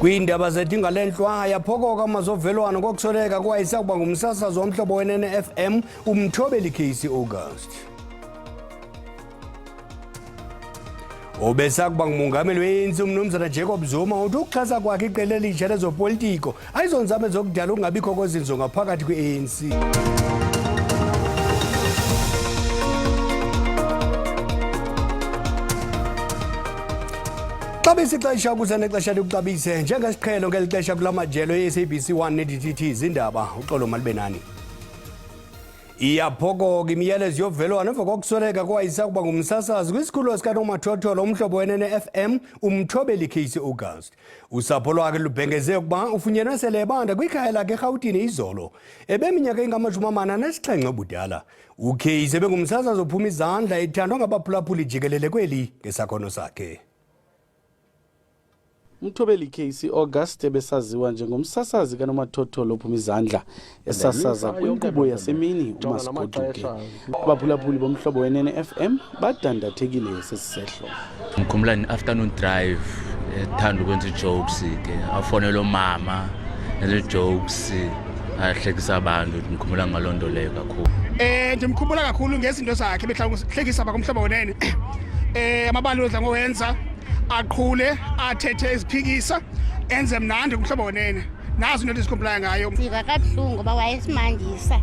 Kwiindaba zedinga lenhlwa yaphokoka amazovelwano kokusoleka kwayisakuba ngumsasazo womhlobo we-FM umthobeli Casey August. Obesakuba ngumongameli we-ANC umnumzana Jacob Zuma uthi ukuxhasa kwakhe iqela elitsha lezopolitiko ayizonzame zokudala ukungabikho kozinzo ngaphakathi kwe-ANC. Xabisa ixesha ukuze nexesha likuxabise njengesiqhelo ngeli xesha kula majelo ye-SABC 1 ne-DTT Iindaba uxolo malibe nani. Iyaphokoka imiyalezo yovelwano emva kokusweleka kwayisakuba ngumsasazi kwisikhululo sikanomathotholo umhlobo we-FM umthobeli Casey August. Usapho lwakhe lubhengeze ukuba ufunyenwe sele ebanda kwikhaya lakhe eRhawutini izolo ebeminyaka engama-47 obudala. UCasey ebengumsasazi ophuma izandla ethandwa ngabaphulaphuli jikelele kweli ngesakhono sakhe. Umthobeli Casey August ebesaziwa njengomsasazi kanomathotholo ophuma izandla esasaza kwinkqubo yasemini uMasigoduke. Abaphulaphuli bomhlobo we-FM badandathekile sesisehlo. Ngikhumbula ni-afternoon drive ethanda ukwenza ii-jokes ke afonela umama nezi-jokes ahlekisa abantu ngikhumbula ngaloo nto leyo kakhulu. Ndimkhumbula kakhulu ngezinto zakhe behlekisa bakomhlobo wenene. Amabalulu odla ngowenza aqhule athethe iziphikisa enze mnandi kumhlobo wenene nazo into ezikhumbulayo ngayo. Siva kabuhlungu ngoba wayesimangisa.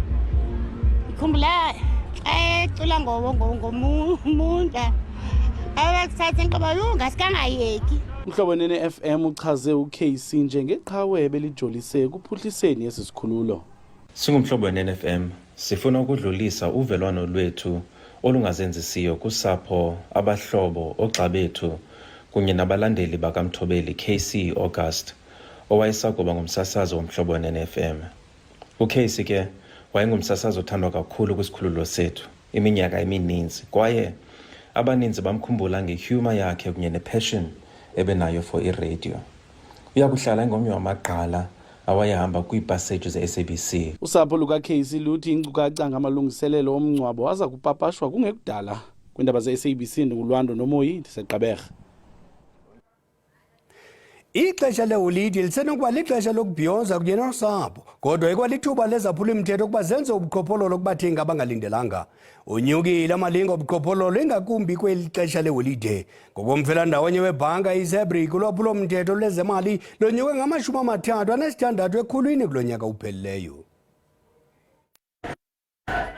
Ngikhumbula ecula ngomunda abasathe ngoba ngasikangayeki. Umhlobo wenene-FM uchaze uCasey njengeqhawe ebelijolise ekuphuhliseni esi sikhululo. Singumhlobo wenene-FM sifuna ukudlulisa uvelwano lwethu olungazenzisiyo kusapho abahlobo ogxa bethu kunye nabalandeli bakamthobeli Casey August owayesakuba ngumsasazi womhlobo we-FM. UCasey ke wayengumsasazi othandwa kakhulu kwisikhululo sethu iminyaka emininzi kwaye abaninzi bamkhumbula ngehumor yakhe kunye nepassion ebenayo for iradio. Uyakuhlala engomnye wamagqala awayehamba kwiipaseji ze-SABC. Usapho lukaCasey luthi inkcukacha ngamalungiselelo omngcwabo aza kupapashwa kungekudala kwiindaba ze-SABC ndingulwando nomoyi ndiseGqeberha. Ixesha leholide lisenokuba lixesha lokubhiyoza kunye nosapho kodwa ikwalithuba lezaphula-mthetho ukuba zenze ubuqhophololo kubathengi abangalindelanga. Unyukile amalinga obuqhophololo ingakumbi kweli xesha leholide. Ngokomfelandawonye webhanka iSABC ulwaphulo-mthetho lezemali lonyuke ngama-36 ekhulwini kulo nyaka uphelileyo.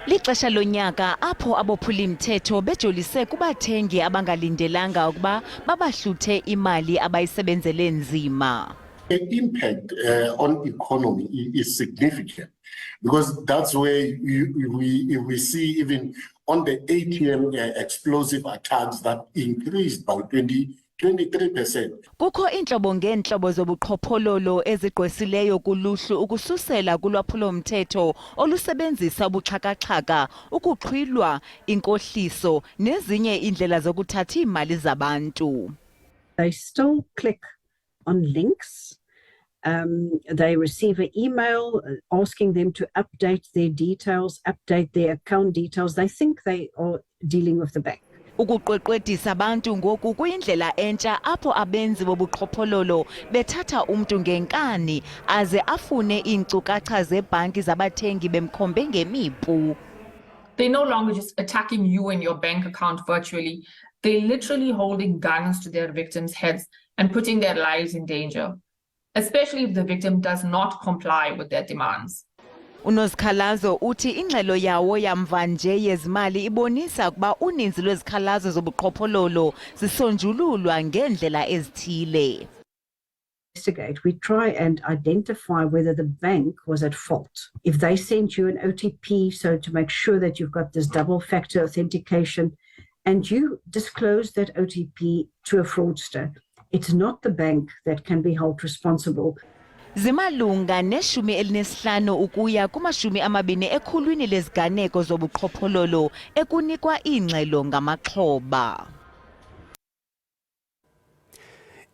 Lixesha lonyaka apho abophuli-mthetho bejolise kubathengi abangalindelanga ukuba babahluthe imali abayisebenzele nzima. The impact on economy is significant because that's where we see even on the ATM explosive attacks that increased by 23%. Kukho iintlobo ngeentlobo zobuqhophololo ezigqwesileyo kuluhlu ukususela kulwaphulo-mthetho olusebenzisa ubuxhakaxhaka, ukuxhwilwa, inkohliso nezinye iindlela zokuthatha iimali zabantu. They still click on links. They receive an email asking them to update their details, update their account details. They think they are dealing with the bank. Ukuqweqwedisa abantu ngoku kuyindlela entsha apho abenzi bobuqhophololo bethatha umntu ngenkani aze afune iinkcukacha zebhanki zabathengi bemkhombe ngemipu. They're no longer just attacking you and your bank account virtually. They're literally holding guns to their victims' heads and putting their lives in danger, especially if the victim does not comply with their demands. Unozikhalazo uthi ingxelo yawo yamva nje yezimali ibonisa ukuba uninzi lwezikhalazo zobuqhophololo zisonjululwa ngeendlela ezithile. We try and identify whether the bank was at fault. If they sent you an OTP, so to make sure that you've got this double factor authentication, and you disclose that OTP to a fraudster, it's not the bank that can be held responsible. Zimalunga ne-15 ukuya kuma-20 ekhulwini leziganeko zobuqhophololo ekunikwa iingxelo ngamaxhoba.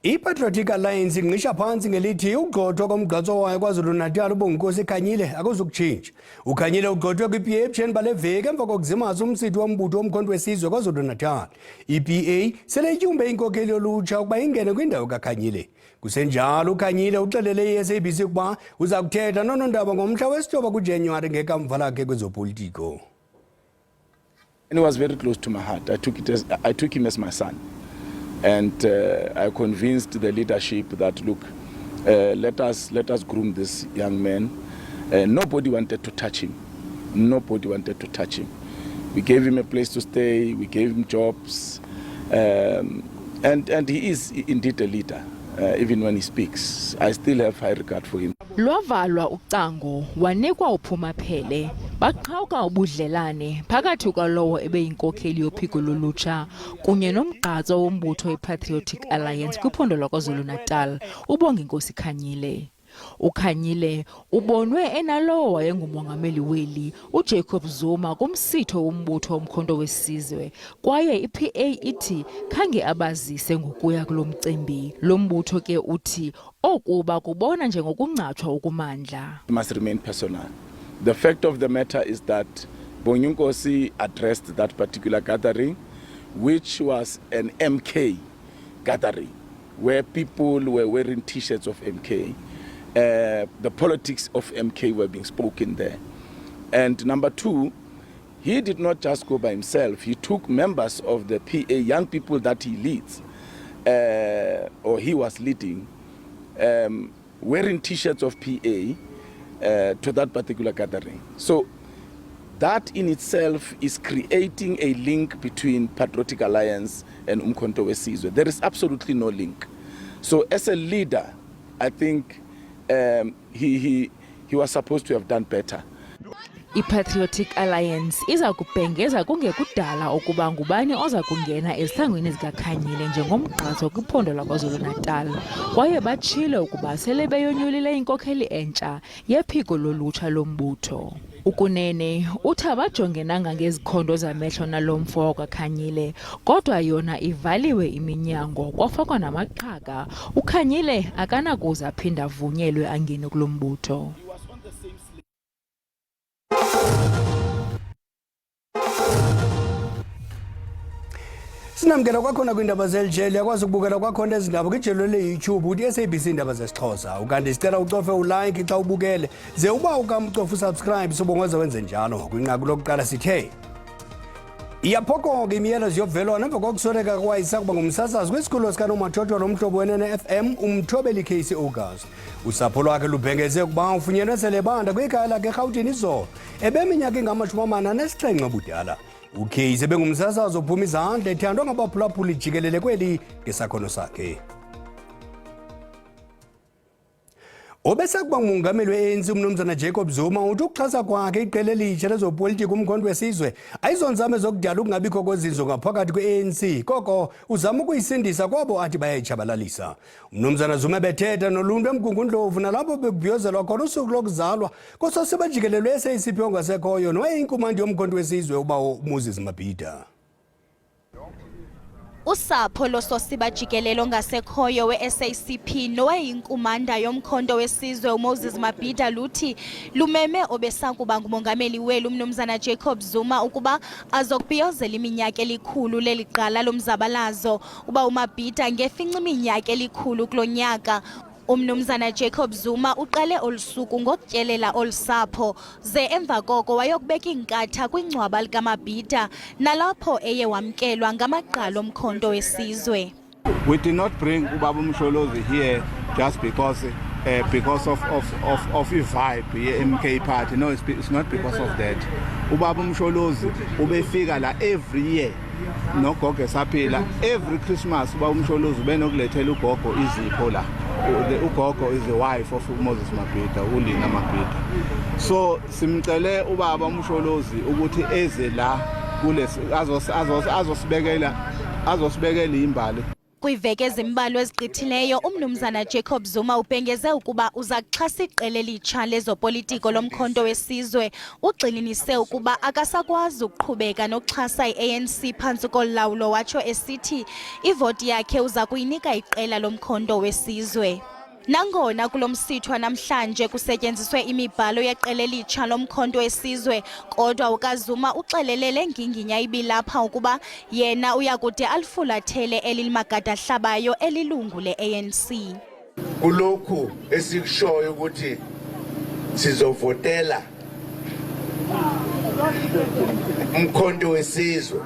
I-Patriotic Alliance inqisha phantsi ngelithi ugxothwa komgqatso wayo KwaZulu-Natal ubonginkosi Khanyile akuzukutshintsha. UKhanyile ugxothwe kwi-PA ebutsheni bale veki emva kokuzimasa umsitho wombutho womkhonto wesizwe KwaZulu-Natal. I-PA sele ityumbe inkokeli yolutsha ukuba ingene kwindawo kaKhanyile. Kusenjalo uKhanyile uxelele iSABC ukuba uza kuthetha nonondaba ngomhla wesithoba kuJanuwari ngekamva lakhe kwezopolitiko. And it was very close to my heart. I took him as my son, and I convinced the leadership that look, let us groom this young man. Nobody wanted to touch him. Nobody wanted to touch him. We gave him a place to stay. We gave him jobs, and he is indeed a leader. Even when he speaks, I still have high regard for him. Lwavalwa ucango wanikwa uphumaphele baqhawuka ubudlelane phakathi kwalowo ebeyinkokheli yophiko lolutsha kunye nomgqatso wombutho iPatriotic Alliance kwiphondo laKwaZulu-Natal ubonga inkosi Khanyile. uKhanyile ubonwe enalowo wayengumongameli weli uJacob Zuma kumsitho wombutho womkhonto wesizwe kwaye iPA ithi khange abazise ngokuya kulomcimbi. Lo mbutho ke uthi okuba kubona njengokungcatshwa okumandla. It must remain personal. The fact of the matter is that Bonyunkosi addressed that particular gathering, which was an MK gathering, where people were wearing T-shirts of MK. The politics of MK were being spoken there. And number two, he did not just go by himself. He took members of the PA, young people that he leads, or he was leading, wearing T-shirts of PA to that particular gathering. So that in itself is creating a link between Patriotic Alliance and Umkhonto weSizwe. There is absolutely no link. So as a leader, I think he was supposed to have done better. iPatriotic Alliance iza kubhengeza kungekudala ukuba ngubani oza kungena ezithangweni zikaKhanyile njengomgqatso kwiphondo laKwaZulu-Natal kwaye batshile ukuba sele beyonyulile inkokheli entsha yephiko lolutsha lombutho. Ukunene uthi abajongenanga ngezikhondo zamehlo nalomfo wakaKhanyile kodwa yona ivaliwe iminyango kwafakwa namaqhaga. uKhanyile akanakuza aphinda avunyelwe angene kulombutho. Sinamkela kwakhona kwiindaba zeljele yakwazi ukubukela kwakhona ezindaba kwijelo le-YouTube uthi SABC Iindaba zesiXhosa. Ukanti sicela ucofe ulike xa ubukele ze uba ukamcofa usubscribe sobongoza wenze njalo. Kwinqaku lokuqala sithe iyaphokoka imiyalezo yovelwano emva kokusweleka kwayisakuba ngumsasazi kwisikolo sikanomathothwa lomhlobo wenene FM umthobeli Casey August. Usapho lwakhe lubhengeze ukuba ufunyenwe selebanda kwikhaya lakhe eRhawutini izolo ebeminyaka engama-47 budala. uCasey bengumsasazi ophuma izandla ethandwa ngabaphulaphuli jikelele kweli ngesakhono sakhe. Obesakuba ngumongameli we-ANC umnumzana Jacob Zuma uthi ukuxhasa kwakhe iqela elitsha lezopolitiko umkhonto wesizwe ayizonzame zokudala ukungabikho kozinzo ngaphakathi kwe-ANC koko uzama ukuyisindisa kwabo athi bayayitshabalalisa. Umnumzana Zuma bethetha noluntu eMgungundlovu nalapho bekubhiyozelwa khona usuku lokuzalwa kososiba jikelele we-SACP ongasekhoyo nowayeyinkumandi yomkhonto wesizwe uba uMoses Mabhida. Usapho lososiba jikelelo ngasekhoyo we-SACP nowayeyinkumanda yomkhonto wesizwe uMoses Mabhida luthi lumeme obesakuba ngumongameli welu umnumzana Jacob Zuma ukuba azokubhiyozela iminyaka elikhulu leliqala lomzabalazo uba uMabhida ngefinca iminyaka elikhulu kulo nyaka. Umnumzana Jacob Zuma uqale olusuku ngokutyelela olusapho ze emva koko wayokubeka inkatha kwingcwaba likaMabhida nalapho eye wamkelwa ngamaqgala omkhonto wesizwe. We did not bring Ubaba Msholozi here just because of a vibe ye-MK party. No, it's not because of that. Ubaba Msholozi ubefika la every year. No gogo esaphila every Christmas Ubaba Msholozi benokulethela ugogo izipho la. Ugogo is the wife of Moses Mabhida, uLina Mabhida. So simcele ubaba Msholozi ukuthi eze la kulesi azosibekela imbali. Kwiveke ezimbalwa ezigqithileyo umnumzana Jacob Zuma ubhengeze ukuba uza kuxhasa iqela elitsha lezopolitiko lomkhonto wesizwe. Ugxininise ukuba akasakwazi ukuqhubeka nokuxhasa i-ANC phantsi kolawulo watsho esithi ivoti yakhe uza kuyinika iqela lomkhonto wesizwe. Nangona kulomsithwa namhlanje kusetyenziswe imibhalo yeqela elitsha lomkhonto wesizwe kodwa ukaZuma uxelelele nginginya ibilapha ukuba yena uyakude alifulathele elilimagadahlabayo elilungu le-ANC. kulokhu esikushoyo ukuthi sizovotela umkhonto wesizwe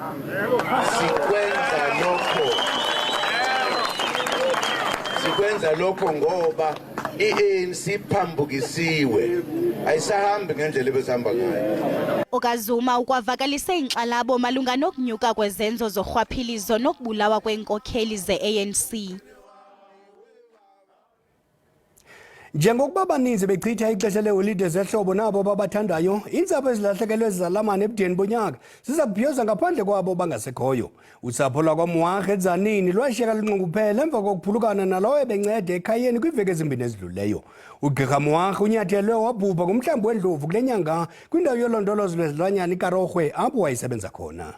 sikwenza lokho ngoba iANC phambukisiwe ayisahambi ngendlela ebesihamba ngayo. Okazuma ukwavakalise inxalabo malunga nokunyuka kwezenzo zorhwaphilizo nokubulawa kwenkokheli ze-ANC. Njengokuba abaninzi bechitha ixesha leholide zehlobo nabo babathandayo, iintsapho ezilahlekelwe zizalamane ebudeni bonyaka ziza kubhiyoza ngaphandle kwabo bangasekhoyo. Usapho lwakwaMwakhe eTzanini lwashiyeka lunxunguphele emva kokuphulukana nalowo ebenceda ekhayeni kwiiveki ezimbini ezidlulileyo. Ugqirha Mwakhe unyathelwe wabhubha ngomhlambi wendlovu kule nyanga kwindawo yolondolozo lwezilwanyana iKarorhwe apho wayesebenza khona.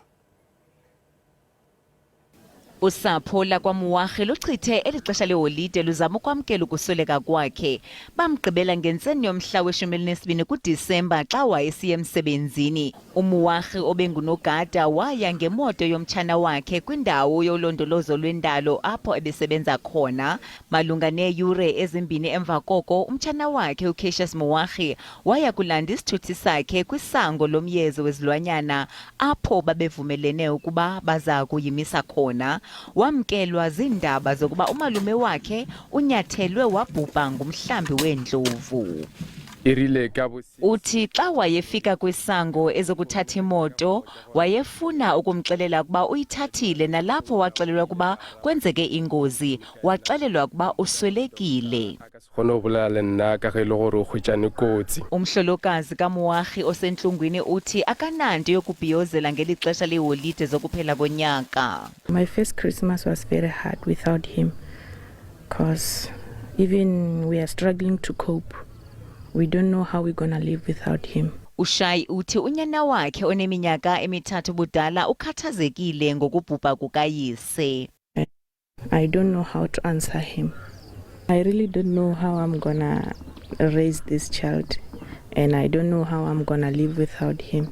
Usapho lakwaMwakhe luchithe elixesha leholide luzama ukwamkela ukusweleka kwakhe. Bamgqibela ngentseni yomhla we-12 kuDisemba xa wayesiya emsebenzini. UMwakhe obengunogada waya ngemoto yomtshana wakhe kwindawo yolondolozo lwendalo apho ebesebenza khona. Malunga neeyure ezimbini emva koko umtshana wakhe uCassius Mwakhe waya kulanda isithuthi sakhe kwisango lomyezo wezilwanyana apho babevumelene ukuba baza kuyimisa khona. Wamkelwa ziindaba zokuba umalume wakhe unyathelwe wabhubha ngumhlambi wendlovu. Uthi xa wayefika kwisango ezokuthatha imoto wayefuna ukumxelela ukuba uyithathile, nalapho waxelelwa ukuba kwenzeke ingozi waxelelwa ukuba uswelekile. Umhlolokazi kaMwakhe osentlungwini uthi akananto yokubhiyozela ngeli xesha leholide zokuphela konyaka. My first Christmas was very hard without him, because even we are struggling to cope. We don't know how we're gonna live without him. Ushai uthi unyana wakhe oneminyaka emithathu budala ukhathazekile ngokubhubha kukayise. I don't know how to answer him. I really don't know how I'm gonna raise this child, and I don't know how I'm gonna live without him,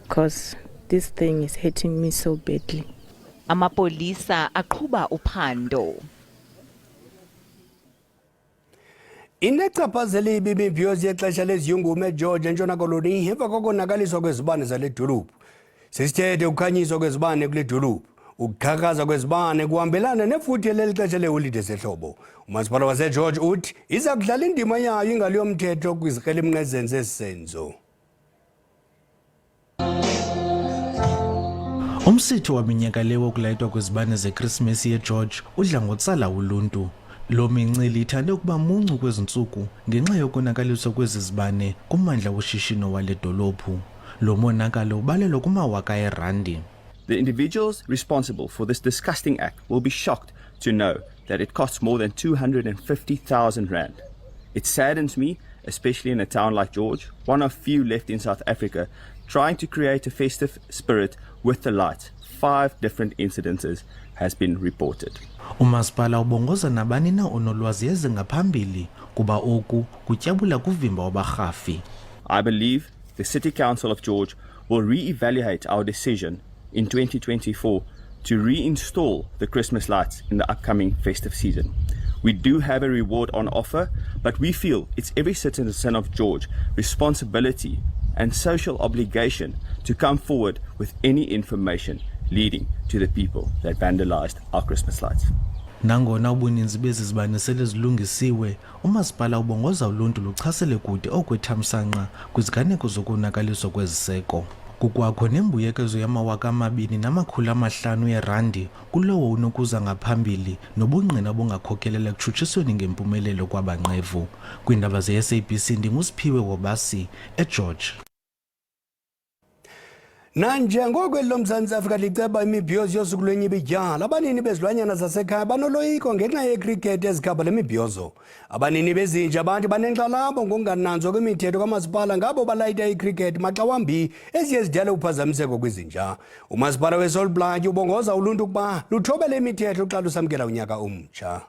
because this thing is hurting me so badly. Amapolisa aqhuba uphando. Inechaphazela ibibi imibhiyozo yexesha leziyungume eGeorge eNtshona Koloni emva kokonakaliswa kwezibane zale dolophu. Sisithethe ukukhanyiswa kwezibane kule dolophu. Ukuqhakaza kwezibane kuhambelana nefuthe leli xesha leholide sehlobo. Umasipala waseGeorge uthi iza kudlala indima yayo ingalo yomthetho kwizikrelemnqa ezenze esi senzo. Umsitho waminyaka le wokulayitwa kwezibane zeKrismesi yeGeorge udla ngotsala uluntu. Lo mincili ithande ukuba muncu kwezintsuku ngenxa yokonakaliswa kwezi zibane kummandla woshishino wale dolophu. Lo monakalo ubalelwa kumawaka eerandi. The individuals responsible for this disgusting act will be shocked to know that it costs more than 250,000 rand. It saddens me, especially in a town like George, one of few left in South Africa, trying to create a festive spirit with the lights. 5 different incidences has been reported. Umasipala ubongoza nabani na onolwazi ezingaphambili kuba oku kutyabula kuvimba wabarhafi. I believe the City Council of George will re-evaluate our decision in 2024 to reinstall the Christmas lights in the upcoming festive season. We do have a reward on offer, but we feel it's every citizen of George responsibility and social obligation to come forward with any information leading to the people that vandalized our Christmas lights. Nangona ubuninzi bezi zibane sele zilungisiwe, umasipala ubongoza uluntu luchasele kude okwethamsanqa kwiziganeko zokonakaliswa kweziseko. Kukwakho nembuyekezo yama2,500 eerandi kulowo unokuza ngaphambili nobungqina bungakhokhelela ekutshutshisweni ngempumelelo kwabanqevu. Kwiindaba ze-SABC ndingusiphiwe wobasi eGeorge. Nanjengoko loMzantsi Afrika liceba imibhiyozo yosuku lwenyibidyala, abanini bezilwanyana zasekhaya banoloyiko ngenxa yecricket ezikhaba le mibhiyozo. Abanini bezinja abantu banenkxalabo ngokungananzwa kwemithetho kamasipala ngabo balayita icricket maxa wambi eziye zidale uphazamiseko kwizinja. Umasipala weSolblantyre ubongoza uluntu ukuba luthobele imithetho xa lusamkela unyaka omtsha.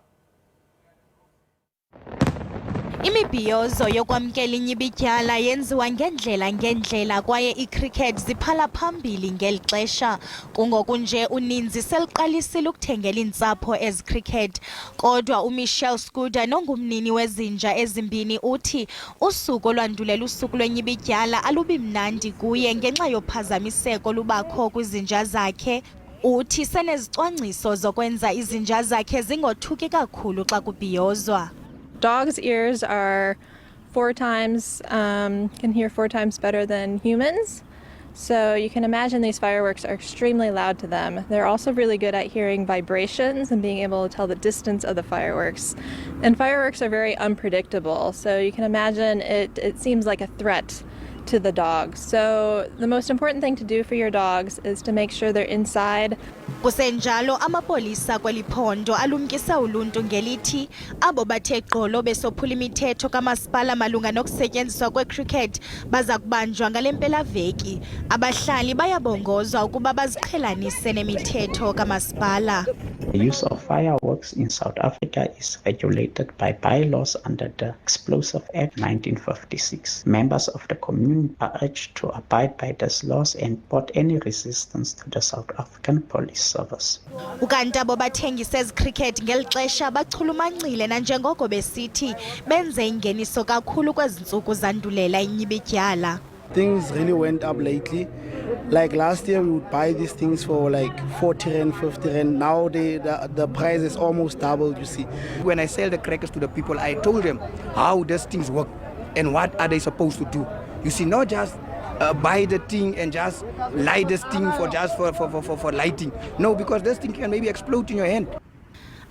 Imibhiyozo yokwamkela inyibidyala yenziwa ngendlela kwaye icricket ziphala phambili ngeli xesha. Kungoku nje uninzi seliqalisile ukuthengela iintsapho ezicricket. Kodwa uMichelle Scooter nongumnini wezinja ezimbini uthi usuku olwandulela usuku lwenyibidyala alubi mnandi kuye ngenxa yophazamiseko lubakho kwizinja zakhe. Uthi senezicwangciso zokwenza izinja zakhe zingothuki kakhulu xa kubhiyozwa. Dogs' ears are can hear 4 times better than humans. So you can imagine these fireworks are extremely loud to them. They're also really good at hearing vibrations and being able to tell the distance of the fireworks. And fireworks are very unpredictable. So you can imagine it seems like a threat to the dogs. So the most important thing to do for your dogs is to make sure they're inside. Kusenjalo amapolisa kweliphondo alumkisa uluntu ngelithi abo bathe gqolo besophula imithetho kamasipala malunga nokusetyenziswa kwecricket baza kubanjwa ngale mpelaveki. Abahlali bayabongozwa ukuba baziqhelanise nemithetho kamasipala. The use of fireworks in South Africa is regulated by bylaws under the Explosive Act 1956. Members of the community are urged to abide by these laws and report any resistance to the South African Police Service. Ukanti abo bathengisa ezicricket ngeli xesha bachulumancile nanjengoko besithi benze ingeniso kakhulu kwezi ntsuku zandulela inyibidyala. Things really went up lately. Like last year, we would buy these things for like 40 rand, 50 rand. Now the price is almost doubled, you see. When I sell the crackers to the people, I told them how these things work and what are they supposed to do. You see, not just buy the thing and just light this thing for lighting. No, because this thing can maybe explode in your hand.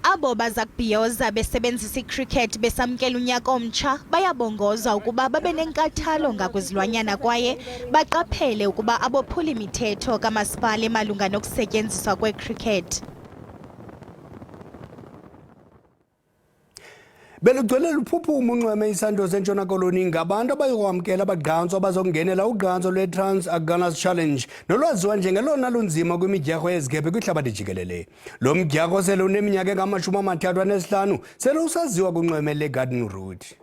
Abo baza kubhiyoza besebenzisa icricket besamkela unyaka omtsha bayabongoza ukuba babe nenkathalo ngakwizilwanyana kwaye baqaphele ukuba abophula imithetho kamasipala emalunga nokusetyenziswa kwecricket. Belugcwele luphuphumo unxweme isando sentshona koloni ngabantu abayokwamkela abagqantswa abazokungenela ugqantso lwe-Trans Agulhas Challenge nolwaziwa njengelona lunzima kwimidyarho yezikhephe kwihlabathi jikelele. Lo mdyarho sele uneminyaka engama-35 sele usaziwa kunxweme le-Garden Route.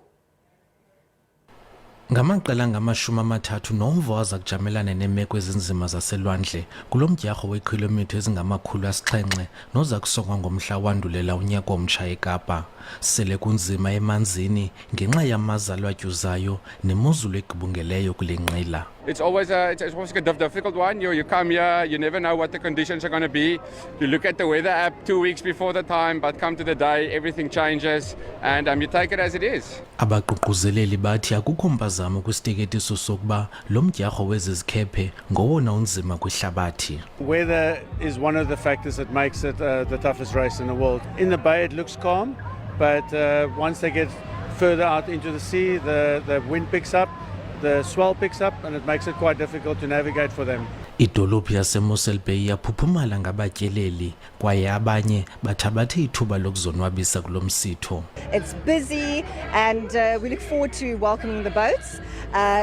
Ngamaqela angama-30 nomva waza kujamelana neemeko ezinzima zaselwandle kulo mdyarho weekhilomitha ezingama-700 noza kusongwa ngomhla wandulela unyaka omtsha eKapa. Sele kunzima emanzini ngenxa yamazalo atyuzayo nemozulu egubungeleyo kule nqila. It's always a difficult one. You come here, you never know what the conditions are going to be. You look at the weather app 2 weeks before the time, but come to the day, everything changes, and you take it as it is. Abaququzeleli bathi akukho mpazamo kwisteketiso sokuba lo mdyarho wezizikhephe ngowona unzima kwihlabathi. Weather is one of the factors that makes it the toughest race in the world. In the bay it looks calm, but once they get further out into the sea, the wind picks up, the swell picks up, and it makes it quite difficult to navigate for them. Idolophu yaseMossel Bay yaphuphumala ngabatyeleli kwaye abanye bathabathe ithuba lokuzonwabisa kulo msitho. It's busy and we look forward to welcoming the boats.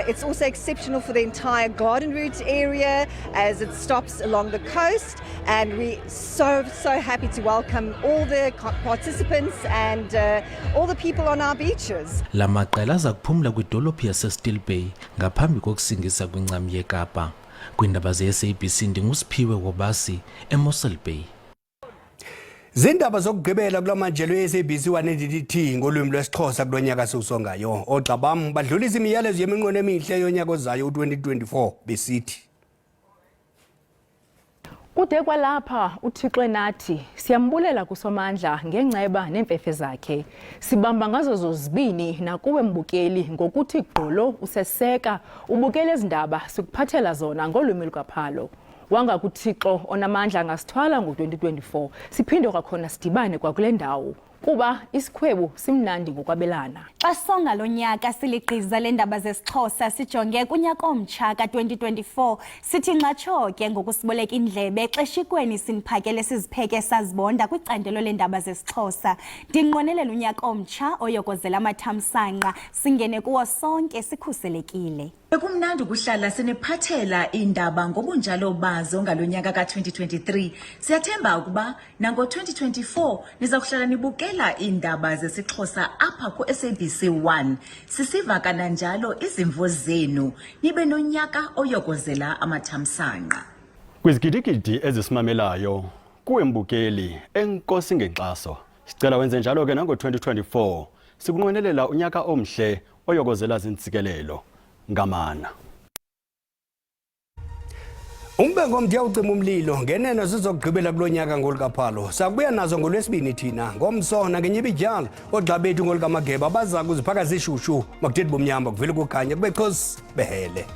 It's also exceptional for the entire garden route area as it stops along the coast, and we're so happy to welcome all the participants and all the people on our beaches. La maqela aza kuphumla kwidolophu yaseStill Bay ngaphambi kokusingisa kwincam yeKapa. Kwiindaba ze-SABC ndingusiphiwe wobasi eMossel Bay. Zindaba zokugqibela kula majelo e-SABC 180 ngolwimi lwesiXhosa kulo nyaka siwusongayo. Ogxa bam badlulisa imiyalezo yeminqweno emihle yonyaka ozayo u-2024 besithi. Kude kwalapha uThixo nathi siyambulela kusomandla ngenceba neemfefe zakhe. Sibamba ngazo zozibini nakuwe mbukeli ngokuthi gqolo useseka ubukele izindaba sikuphathela zona ngolwimi lukaphalo. Wanga kuThixo onamandla angasithwala ngo-2024 siphinde kwakhona sidibane kwakule ndawo kuba isikhwebu simnandi ngokwabelana. Xa songa lo nyaka siligqiza leendaba zesiXhosa sijonge kunyaka omtsha ka-2024 sithi nxatsho ke ngokusiboleka indlebe xeshikweni siniphakele sizipheke sazibonda kwicandelo leendaba zesiXhosa. Ndinqwenelela unyaka omtsha oyokozela amathamsanqa singene kuwo sonke sikhuselekile. Bekumnandi ukuhlala sinephathela indaba ngobunjalo bazo ngalonyaka ka2023. Siyathemba ukuba nango 2024 niza kuhlala nibukela indaba zesiXhosa apha ku SABC 1. Sisiva kananjalo izimvo zenu. Nibe nonyaka oyokozela amathamsanqa. Kwizigidigidi ezisimamelayo kuwembukeli enkosi ngenkxaso. Sicela wenze njalo ke nango 2024. Sikunqwenelela unyaka omhle oyokozela zintsikelelo. Ngamana. Umbengo mthiya ucima umlilo ngenene sizokugqibela kulonyaka ngolikaphalo. Sakubuya nazo ngolwesibini thina ngomso nangenyibidyala ogxa bethu ngolikamageba baza kuziphaka zishushu makuthethi bomnyama kuvele kukhanya kube cause behele.